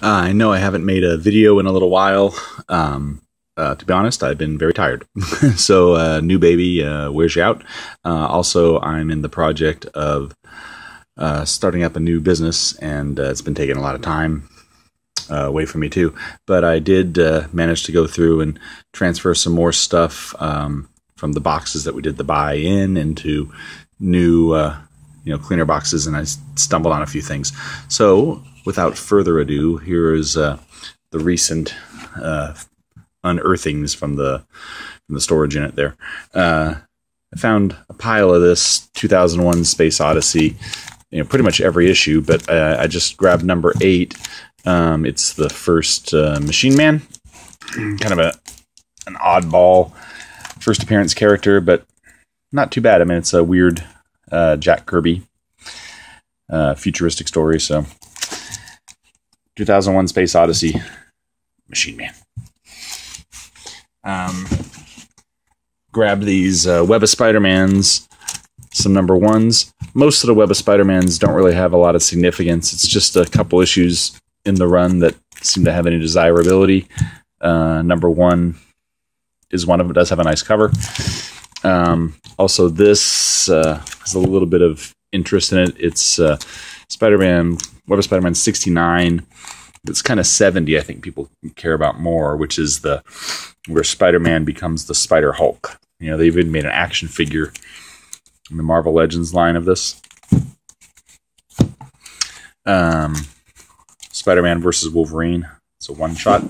I know I haven't made a video in a little while. To be honest, I've been very tired. So, new baby wears you out. Also, I'm in the project of starting up a new business, and it's been taking a lot of time away from me too. But I did manage to go through and transfer some more stuff from the boxes that we did the buy-in into new, cleaner boxes, and I stumbled on a few things. So, without further ado, here is the recent unearthings from the storage unit there. I found a pile of this 2001 Space Odyssey, pretty much every issue, but I just grabbed number 8. It's the first Machine Man, kind of an oddball first appearance character, but not too bad. I mean, it's a weird Jack Kirby futuristic story. So 2001 Space Odyssey, Machine Man. Grab these Web of Spider-Mans, some number 1s. Most of the Web of Spider-Mans don't really have a lot of significance. It's just a couple issues in the run that seem to have any desirability. Number 1 is one of them. It does have a nice cover. Also, this has a little bit of interest in it. It's Spider-Man, Web of Spider-Man 69. It's kind of 70, I think people care about more, which is where Spider-Man becomes the Spider-Hulk. They even made an action figure in the Marvel Legends line of this. Spider-Man versus Wolverine. It's a one-shot.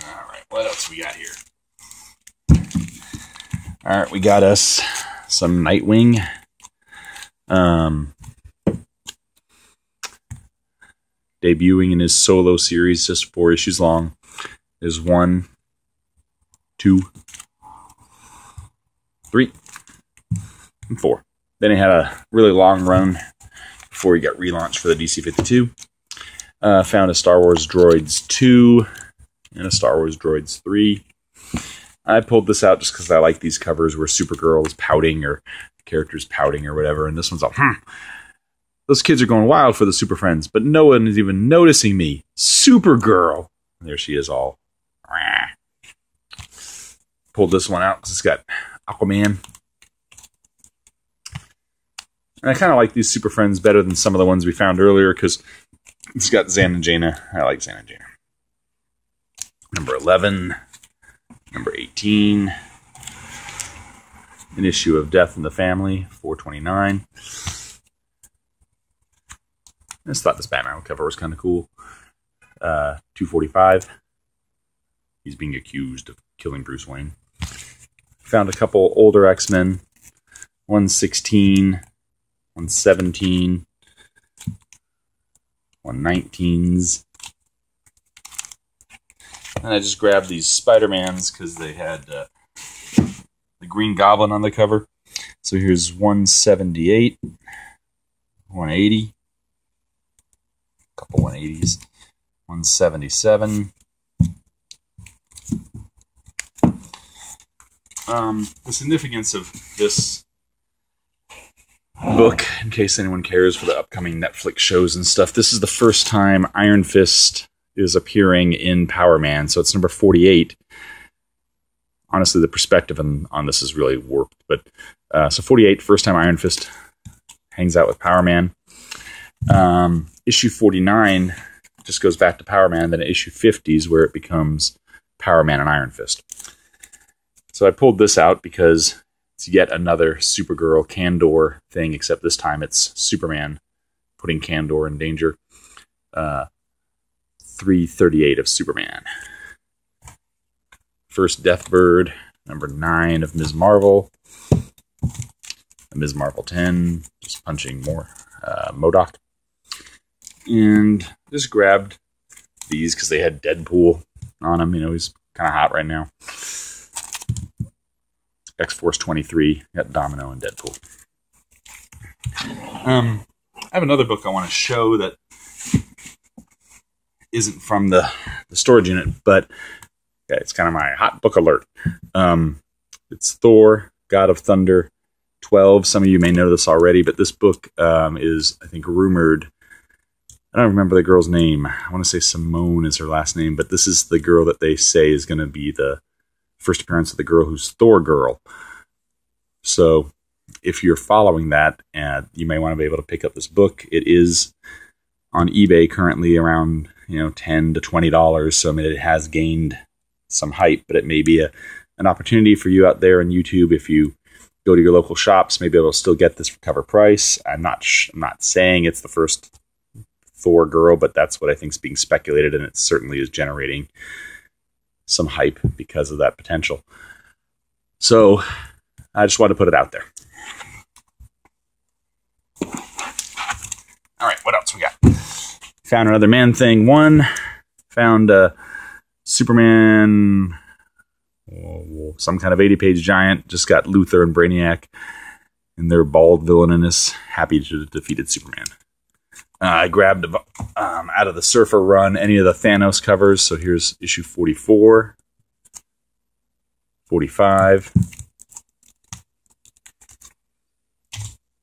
Alright, what else we got here? Alright, we got us some Nightwing. Debuting in his solo series, just 4 issues long. There's 1, 2, 3, and 4. Then he had a really long run before he got relaunched for the DC-52. Found a Star Wars Droids 2 and a Star Wars Droids 3. I pulled this out just because I like these covers where Supergirl is pouting or the character's pouting or whatever, and this one's all, those kids are going wild for the Super Friends, but no one is even noticing me. Supergirl! And there she is all. Pulled this one out because it's got Aquaman. And I kind of like these Super Friends better than some of the ones we found earlier because it's got Zan and Jaina. I like Zan and Jaina. Number 11. Number 18. An issue of Death in the Family, 429. I just thought this Batman cover was kind of cool. 245. He's being accused of killing Bruce Wayne. Found a couple older X-Men. 116, 117, 119s. And I just grabbed these Spider-Mans because they had the Green Goblin on the cover. So here's 178, 180, a couple 180s, 177. The significance of this book, in case anyone cares for the upcoming Netflix shows and stuff, this is the first time Iron Fist is appearing in Power Man, so it's number 48. Honestly, the perspective on this is really warped, but so 48, first time Iron Fist hangs out with Power Man. Issue 49 just goes back to Power Man, then issue 50 is where it becomes Power Man and Iron Fist. So I pulled this out because it's yet another Supergirl Kandor thing, except this time it's Superman putting Kandor in danger. 338 of Superman. First Deathbird, number 9 of Ms. Marvel. Ms. Marvel 10, just punching more MODOK. And just grabbed these because they had Deadpool on them. He's kind of hot right now. X-Force 23, got Domino and Deadpool. I have another book I want to show that isn't from the storage unit, but Yeah, it's kind of my hot book alert. It's Thor, God of Thunder 12. Some of you may know this already, but this book is, I think, rumored. I don't remember the girl's name. I want to say Simone is her last name, but this is the girl that they say is going to be the first appearance of the girl who's Thor girl. So if you're following that, you may want to be able to pick up this book. It is on eBay currently around $10 to $20. So I mean, it has gained some hype, but it may be an opportunity for you out there on YouTube. If you go to your local shops, maybe it'll still get this for cover price. I'm not saying it's the first Thor girl, but that's what I think is being speculated, and it certainly is generating some hype because of that potential. So I just wanted to put it out there. All right, what else we got? Found another Man-Thing 1. Found Superman, some kind of 80-page giant. Just got Luthor and Brainiac and their bald villainous happy to have defeated Superman. I grabbed out of the Surfer run any of the Thanos covers. So here's issue 44, 45,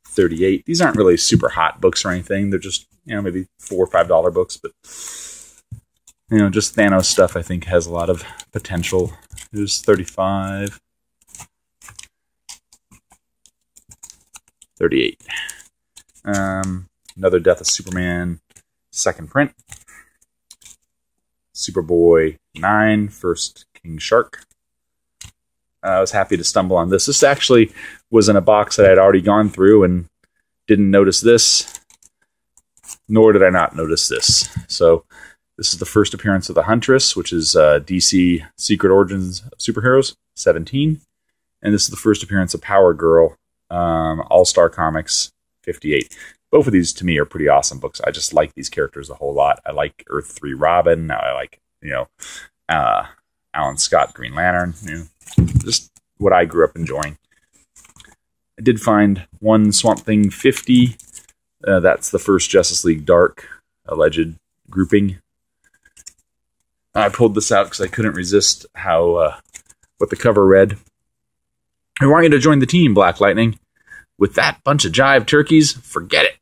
38. These aren't really super hot books or anything. They're just, maybe $4 or $5 books, but just Thanos stuff I think has a lot of potential. Here's 35, 38. Another Death of Superman second print. Superboy 9, first King Shark. I was happy to stumble on this. This actually was in a box that I'd already gone through and didn't notice this, nor did I not notice this. So this is the first appearance of the Huntress, which is DC Secret Origins of Superheroes 17. And this is the first appearance of Power Girl, All-Star Comics 58. Both of these, to me, are pretty awesome books. I just like these characters a whole lot. I like Earth 3 Robin. I like, Alan Scott Green Lantern. Just what I grew up enjoying. I did find one Swamp Thing 50. That's the first Justice League Dark alleged grouping. I pulled this out because I couldn't resist what the cover read. I want you to join the team, Black Lightning. With that bunch of jive turkeys, forget it.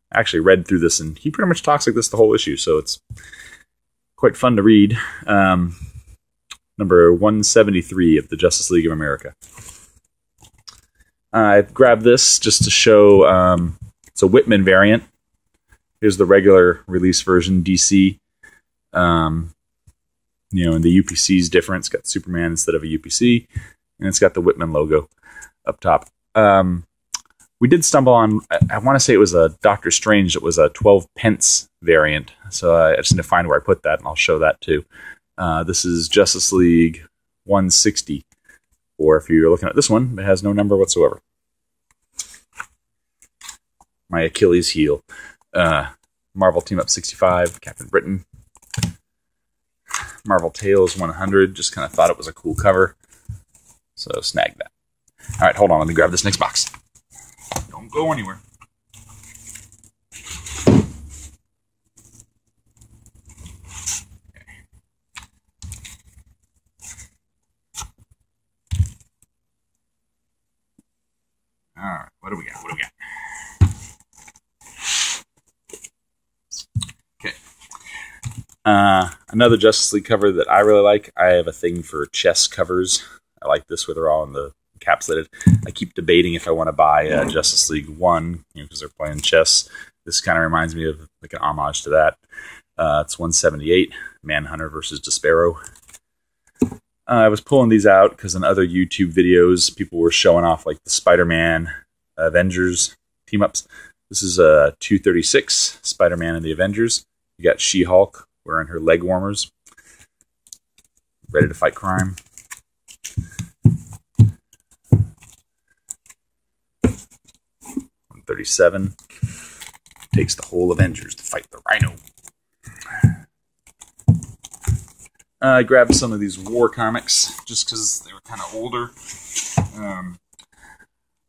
I actually read through this, and he pretty much talks like this the whole issue, so it's quite fun to read. Number 173 of the Justice League of America. I grabbed this just to show it's a Whitman variant. Here's the regular release version, DC. And the UPC is different. It's got Superman instead of a UPC. And it's got the Whitman logo up top. We did stumble on, I want to say it was a Doctor Strange. It was a 12 pence variant. So I just need to find where I put that, and I'll show that too. This is Justice League 160. Or if you're looking at this one, it has no number whatsoever. My Achilles heel. Marvel Team Up 65, Captain Britain. Marvel Tales 100. Just kind of thought it was a cool cover. So snag that. All right, hold on. Let me grab this next box. Don't go anywhere. Okay. All right, what do we got? Okay. Another Justice League cover that I really like. I have a thing for chess covers. I like this where they're all in the encapsulated. I keep debating if I want to buy Justice League 1 because they're playing chess. This kind of reminds me of like an homage to that. It's 178, Manhunter versus Despero. I was pulling these out because in other YouTube videos, people were showing off like the Spider-Man Avengers team-ups. This is 236, Spider-Man and the Avengers. You got She-Hulk wearing her leg warmers, ready to fight crime. 137 takes the whole Avengers to fight the Rhino. I grabbed some of these war comics just because they were kind of older.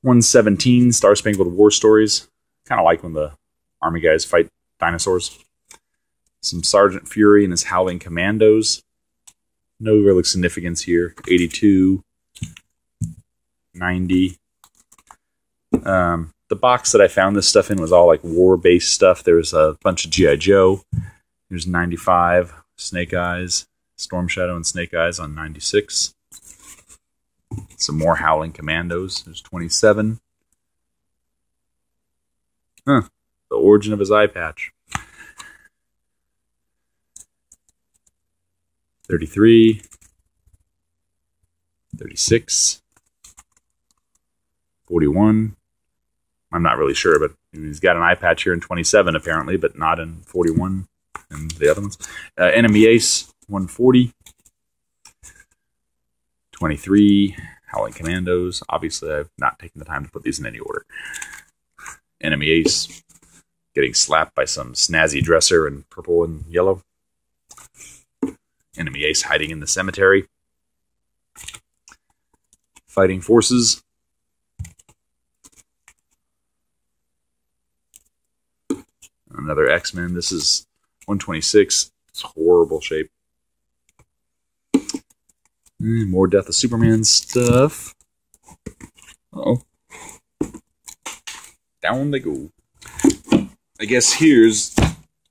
117 Star Spangled War Stories. Kind of like when the army guys fight dinosaurs. Some Sergeant Fury and his Howling Commandos. No real significance here. 82, 90. The box that I found this stuff in was all like war-based stuff. There was a bunch of G.I. Joe. There's 95, Snake Eyes, Storm Shadow and Snake Eyes on 96. Some more Howling Commandos. There's 27. The origin of his eye patch. 33. 36. 41. I'm not really sure, but he's got an eye patch here in 27 apparently, but not in 41 and the other ones. Enemy Ace, 140. 23. Howling Commandos. Obviously, I've not taken the time to put these in any order. Enemy Ace getting slapped by some snazzy dresser in purple and yellow. Enemy Ace hiding in the cemetery. Fighting Forces. Another X-Men. This is 126. It's horrible shape. More Death of Superman stuff. Uh-oh. Down they go. I guess here's,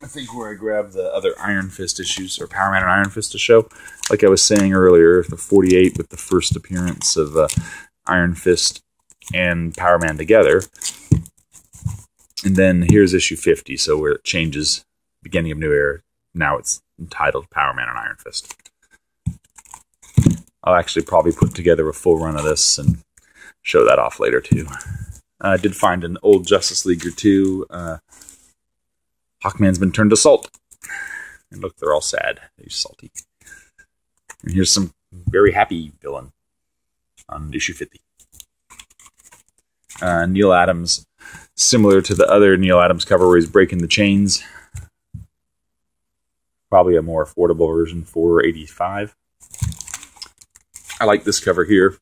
I think, where I grabbed the other Iron Fist issues, or Power Man and Iron Fist to show. Like I was saying earlier, the 48 with the first appearance of Iron Fist and Power Man together. And then here's issue 50, so where it changes, beginning of new era. Now it's entitled Power Man and Iron Fist. I'll actually probably put together a full run of this and show that off later too. I did find an old Justice League or two. Hawkman's been turned to salt. And look, they're all sad. They're salty. And here's some very happy villain on issue 50. Neil Adams, similar to the other Neil Adams cover where he's breaking the chains. Probably a more affordable version, $4.85. I like this cover here.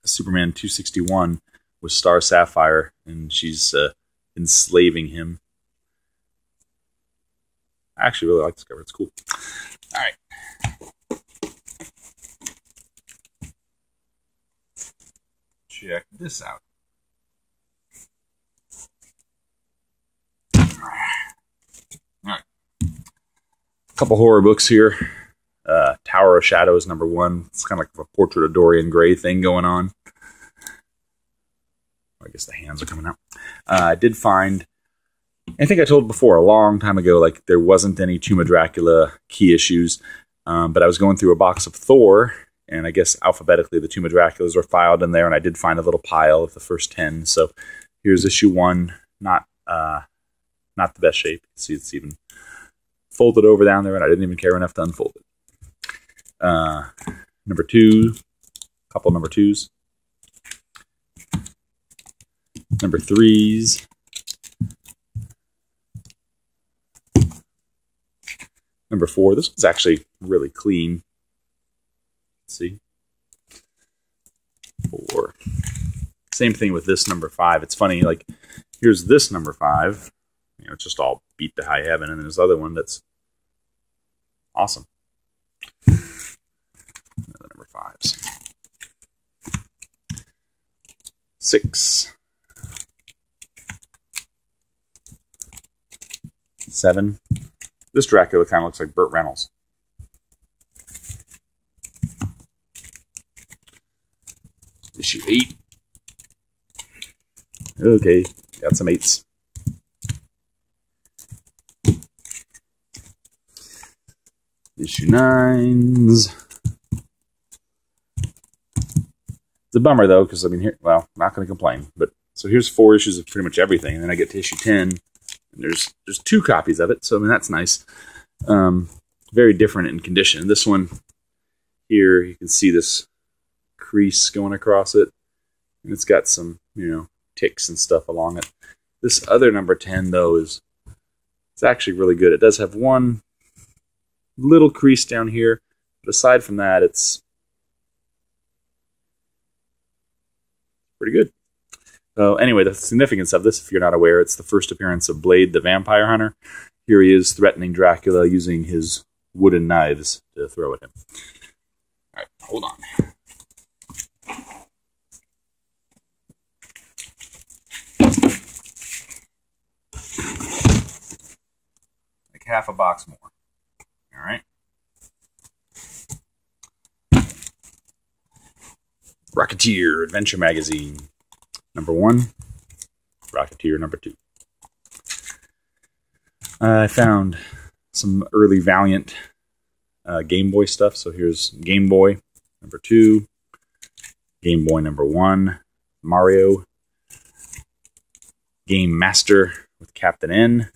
Superman 261 with Star Sapphire, and she's enslaving him. I actually really like this cover. It's cool. All right. Check this out. All right. A couple horror books here. Tower of Shadows, #1. It's kind of like a Portrait of Dorian Gray thing going on. I guess the hands are coming out. I did find, I think I told before a long time ago, like there wasn't any Tomb of Dracula key issues, but I was going through a box of Thor, and I guess alphabetically the Tomb of Draculas were filed in there, and I did find a little pile of the first 10. So here's issue 1, not the best shape. You can see it's even folded over down there, and I didn't even care enough to unfold it. #2, couple #2s. #3s. #4. This one's actually really clean. Let's see. 4. Same thing with this #5. It's funny, like, here's this #5. You know, it's just all beat to high heaven, and then this other one that's awesome. Another #5s. 6. 7. This Dracula kind of looks like Burt Reynolds. Issue 8. Okay, got some 8s. Issue 9s. It's a bummer though, because I mean, here, well, I'm not going to complain. But so here's 4 issues of pretty much everything, and then I get to issue 10, and there's 2 copies of it. So I mean, that's nice. Very different in condition. This one here, you can see this crease going across it, and it's got some, you know, ticks and stuff along it. This other #10 though it's actually really good. It does have one little crease down here, but aside from that, it's pretty good. So anyway, the significance of this, if you're not aware, it's the first appearance of Blade the Vampire Hunter. Here he is threatening Dracula using his wooden knives to throw at him. All right, hold on. Like half a box more. All right. Rocketeer Adventure Magazine. Number 1. Rocketeer number 2. I found some early Valiant Game Boy stuff. So here's Game Boy number 2, Game Boy number 1, Mario, Game Master with Captain N.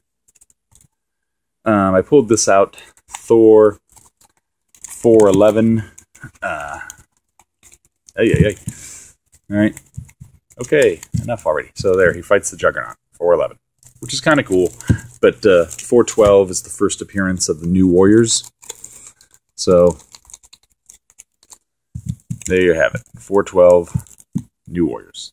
I pulled this out, Thor 411. All right. Okay, enough already. So there, he fights the Juggernaut, 411, which is kind of cool. But 412 is the first appearance of the New Warriors. So there you have it, 412 New Warriors.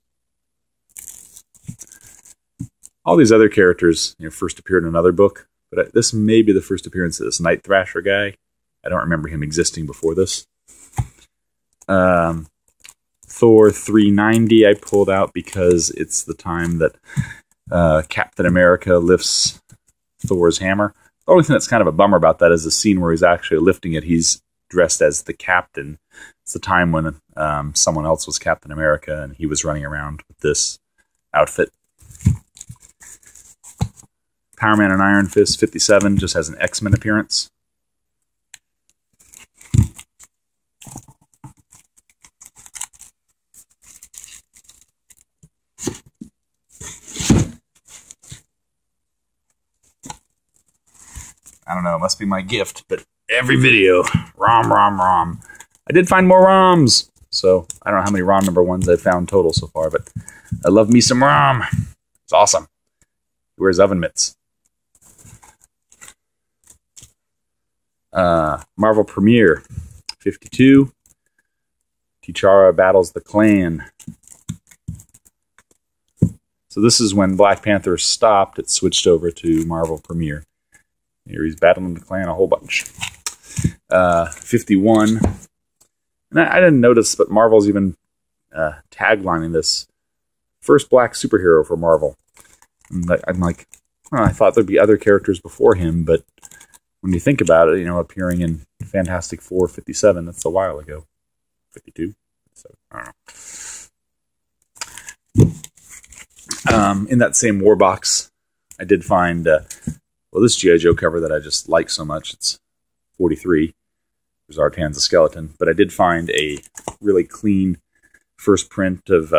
All these other characters, first appeared in another book, but this may be the first appearance of this Night Thrasher guy. I don't remember him existing before this. Thor 390 I pulled out because it's the time that Captain America lifts Thor's hammer. The only thing that's kind of a bummer about that is the scene where he's actually lifting it. He's dressed as the captain. It's the time when someone else was Captain America and he was running around with this outfit. Power Man and Iron Fist 57 just has an X-Men appearance. I don't know, it must be my gift, but every video, ROM. I did find more ROMs, so I don't know how many ROM number 1s I've found total so far, but I love me some ROM. It's awesome. He wears oven mitts. Marvel Premiere 52. T'Challa battles the Klan. So this is when Black Panther stopped, it switched over to Marvel Premiere. Here he's battling the Klan a whole bunch. 51. And I didn't notice, but Marvel's even taglining this. First black superhero for Marvel. I'm like, oh, I thought there'd be other characters before him, but when you think about it, appearing in Fantastic Four 57, that's a while ago. 52? So, I don't know. In that same war box, I did find... this G.I. Joe cover that I just like so much, it's 43. There's Artan's a skeleton. But I did find a really clean first print of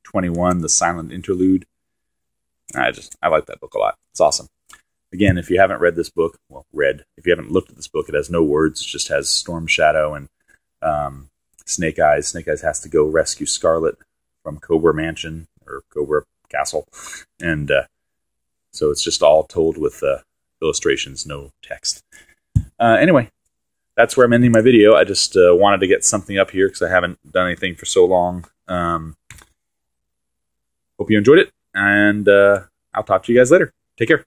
21, The Silent Interlude. I like that book a lot. It's awesome. Again, if you haven't read this book, if you haven't looked at this book, it has no words. It just has Storm Shadow and Snake Eyes. Snake Eyes has to go rescue Scarlet from Cobra Mansion, or Cobra Castle. And... so it's just all told with illustrations, no text. Anyway, that's where I'm ending my video. I just wanted to get something up here because I haven't done anything for so long. Hope you enjoyed it, and I'll talk to you guys later. Take care.